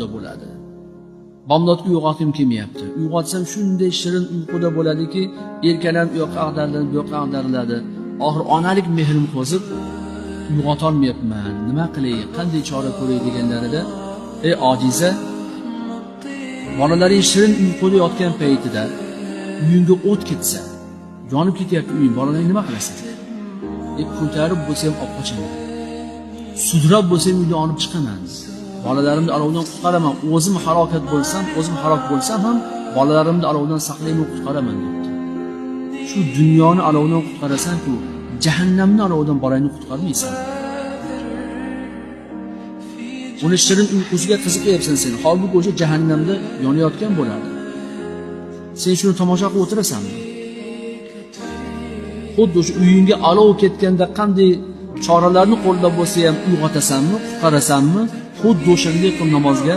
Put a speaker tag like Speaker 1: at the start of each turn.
Speaker 1: uyquda bo'ladi. Bomdodga uyg'otgim kelmayapti. Uyg'otsam shunday shirin uyquda bo'ladiki, erkalam u yoqqa ag'dariladi, bu yoqqa ag'dariladi. Oxir onalik mehrim qo'zib uyg'otolmayapman. Nima qilay, qanday chora ko'ray deganlarida, ey ojiza, bolalaring shirin uyquda yotgan paytida uyingga o't ketsa, yonib ketyapti uying, bolalaring nima qilasan? Ko'tarib bo'lsa ham olib qochaman. Sudrab bo'lsa ham uydan olib chiqaman. Bolalarimni olovdan qutqaraman. O'zim halokat bo'lsam, o'zim halok bo'lsam ham bolalarimni olovdan saqlayman, qutqaraman debdi. Shu dunyoni olovdan qutqarasan-ku, jahannamni olovdan bolangni qutqarmaysan. Uni shirin uyqusiga qiziqayapsan sen. Holbuki o'sha jahannamda yonayotgan bo'ladi. Sen shuni tomosha qilib o'tirasanmi? Xuddi o'sha uyingga olov ketganda qanday choralarni qo'llab bo'lsa ham uyg'otasanmi, qutqarasanmi? Xuddi o'shanday qilib namozga